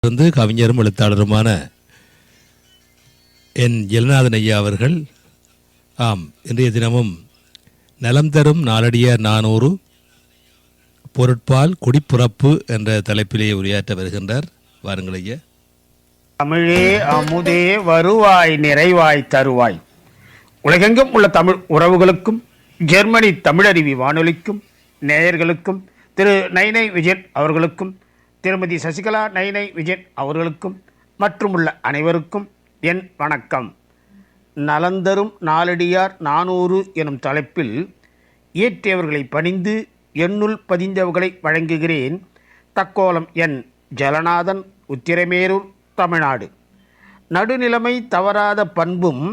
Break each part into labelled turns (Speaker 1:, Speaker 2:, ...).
Speaker 1: இருந்து கவிஞரும் எழுத்தாளருமான என் ஜெகநாதன் ஐயா அவர்கள் இன்றைய தினமும் நலம் தரும் நாளடியார் 400 பொருட்பால் குடிப்புறப்பு என்ற தலைப்பிலே உரையாற்ற வருகின்றார். வாருங்கள் ஐயா.
Speaker 2: தமிழே அமுதே வருவாய் நிறைவாய் தருவாய். உலகெங்கும் உள்ள தமிழ் உறவுகளுக்கும் ஜெர்மனி தமிழருவி வானொலிக்கும் நேயர்களுக்கும் திரு நைனை விஜயன் அவர்களுக்கும் திருமதி சசிகலா நைனை விஜயன் அவர்களுக்கும் மற்றும் உள்ள அனைவருக்கும் என் வணக்கம். நலந்தரும் நாளடியார் 400 எனும் தலைப்பில் இயற்றியவர்களை பணிந்து எண்ணுள் பதிந்தவர்களை வழங்குகிறேன். தக்கோலம் என் ஜெகநாதன், உத்திரமேரூர், தமிழ்நாடு. நடுநிலைமை தவறாத பண்பும்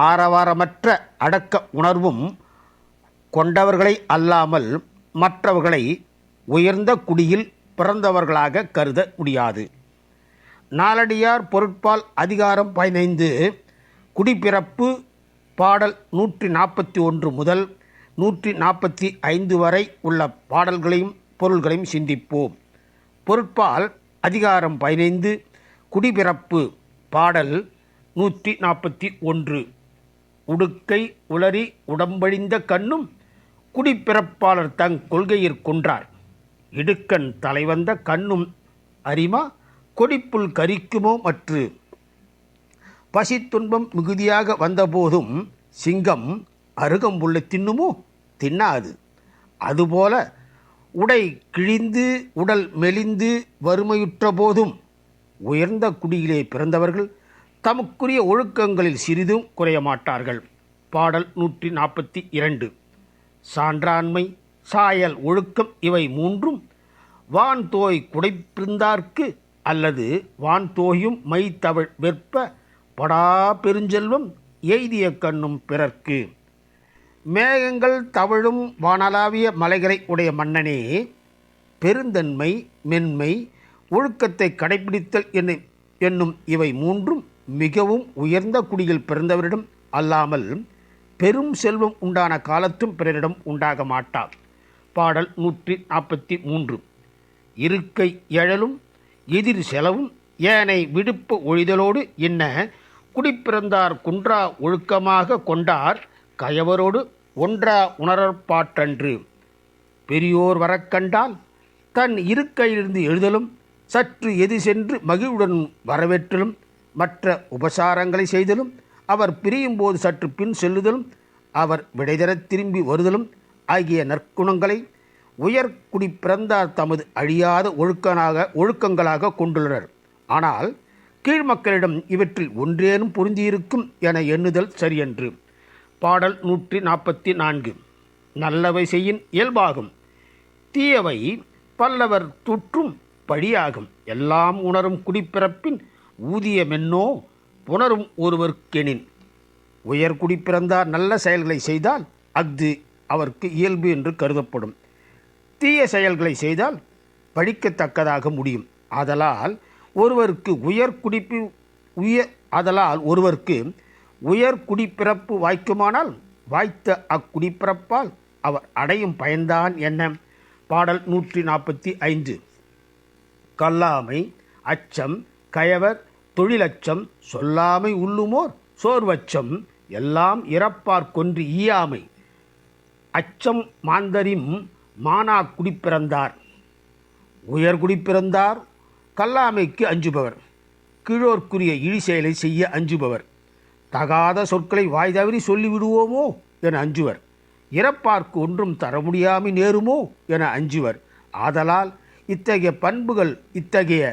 Speaker 2: ஆரவாரமற்ற அடக்க உணர்வும் கொண்டவர்களை அல்லாமல் மற்றவர்களை உயர்ந்த குடியில் பிறந்தவர்களாக கருத முடியாது. நாளடியார் பொருட்பால் அதிகாரம் 15 குடிப்பிறப்பு பாடல் 141 முதல் 145 வரை உள்ள பாடல்களையும் பொருள்களையும் சிந்திப்போம். பொருட்பால் அதிகாரம் 15 குடிப்பிறப்பு பாடல் 141. உடுக்கை உளறி உடம்பழிந்த கண்ணும் குடிப்பிறப்பாளர் தங் கொள்கையிற் கொன்றார். இடுக்கண் தலைவந்த கண்ணும் அரிமா கொடிப்புல் கரிக்குமோ மற்று. பசி துன்பம் மிகுதியாக வந்தபோதும் சிங்கம் அருகம்புல்லை தின்னுமோ தின்னாது. அதுபோல உடை கிழிந்து உடல் மெலிந்து வறுமையுற்ற போதும் உயர்ந்த குடியிலே பிறந்தவர்கள் தமக்குரிய ஒழுக்கங்களில் சிறிதும் குறைய மாட்டார்கள். பாடல் 142. சான்றாண்மை சாயல் ஒழுக்கம் இவை மூன்றும் வான் தோய் குடைப்பிருந்தார்க்கு அல்லது வான் தோயும் மை தவழ் வெற்ப படா பெருஞ்செல்வம் எய்திய கண்ணும் பிறர்க்கு. மேகங்கள் தவழும் வானளாவிய மலைகளை உடைய மன்னனே, பெருந்தன்மை மென்மை ஒழுக்கத்தை கடைபிடித்தல் என்னும் இவை மூன்றும் மிகவும் உயர்ந்த குடியில் பிறந்தவரிடம் அல்லாமல் பெரும் செல்வம் உண்டான காலத்தும் பிறரிடம் உண்டாக மாட்டார். பாடல் 143. இருக்கை எழலும் எதிர் செலவும் ஏனை விடுப்பு ஒழிதலோடு என்ன குடிப்பிறந்தார் குன்றா ஒழுக்கமாக கொண்டார் கயவரோடு ஒன்றா உணரற்பாற்றன்று. பெரியோர் வரக்கண்டால் தன் இருக்கையிலிருந்து எழுதலும் சற்று எது சென்று மகிழ்வுடன் வரவேற்றலும் மற்ற உபசாரங்களை செய்தலும் அவர் பிரியும் போது சற்று பின் செல்லுதலும் அவர் விடைதரத் திரும்பி வருதலும் ஆகிய நற்குணங்களை உயர்குடி பிறந்தார் தமது அழியாத ஒழுக்கங்களாக கொண்டுள்ளனர். ஆனால் கீழ்மக்களிடம் இவற்றில் ஒன்றேனும் பொருந்தியிருக்கும் என எண்ணுதல் சரியன்று. பாடல் 144. நல்லவை செய்யின் இயல்பாகும் தீயவை பல்லவர் துற்றும் பழியாகும். எல்லாம் உணரும் குடிப்பிறப்பின் ஊதியமென்னோ புணரும் ஒருவர்க்கெனின். உயர்குடி பிறந்தார் நல்ல செயல்களை செய்தால் அஃது அவருக்கு இயல்பு என்று கருதப்படும். தீய செயல்களை செய்தால் பழிக்கத்தக்கதாக முடியும். ஆதலால் ஒருவருக்கு உயர் குடிப்பிறப்பு வாய்க்குமானால் வாய்த்த அக்குடிப்பிறப்பால் அவர் அடையும் பயன்தான் என்ன. பாடல் 145. கல்லாமை அச்சம் கயவர் தொழிலச்சம் சொல்லாமை உள்ளுமோர் சோர்வச்சம் எல்லாம் இறப்பார் கொன்று ஈயாமை. அச்சம் மாந்தரின் மானா குடிப்பிறந்தார். உயர்குடிப்பிறந்தார் கல்லாமைக்கு அஞ்சுபவர். கீழோர்க்குரிய இழி செயலை செய்ய அஞ்சுபவர். தகாத சொற்களை வாய் தவறி சொல்லிவிடுவோமோ என அஞ்சுவர். இறப்பார்க்கு ஒன்றும் தர முடியாமல் நேருமோ என அஞ்சுவர். ஆதலால் இத்தகைய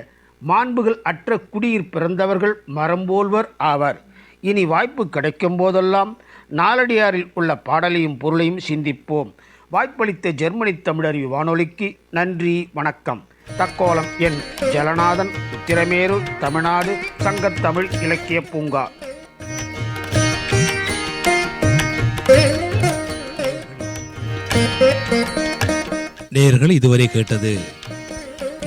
Speaker 2: மாண்புகள் அற்ற குடியில் பிறந்தவர்கள் மரம்போல்வர் ஆவர். இனி வாய்ப்பு கிடைக்கும் போதெல்லாம் நாளடியாரில் உள்ள பாடலையும் பொருளையும் சிந்திப்போம். வாய்ப்பளித்த ஜெர்மனி தமிழருவி வானொலிக்கு நன்றி, வணக்கம். தக்கோலம் என் ஜெகநாதன், உத்திரமேரூர், தமிழ்நாடு. சங்கத்தமிழ் இலக்கிய பூங்கா.
Speaker 1: நேயர்கள் இதுவரை கேட்டது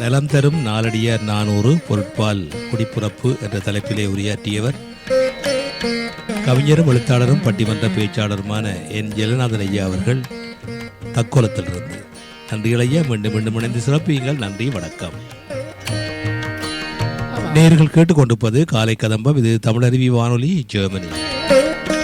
Speaker 1: நலம் தரும் நாளடியார் 400 பொருட்பால் குடிப்புறப்பு என்ற தலைப்பிலே உரையாற்றியவர் கவிஞரும் எழுத்தாளரும் பட்டிமன்ற பேச்சாளருமான என் ஜெகநாதன் ஐயா அவர்கள் தக்கோலத்திலிருந்து. நன்றிகள் ஐயா. மீண்டும் மீண்டும் இணைந்து சிறப்பியுங்கள். நன்றி, வணக்கம். நேயர்கள் கேட்டுக்கொண்டிருப்பது காலை கதம்பம். இது தமிழருவி வானொலி, ஜெர்மனி.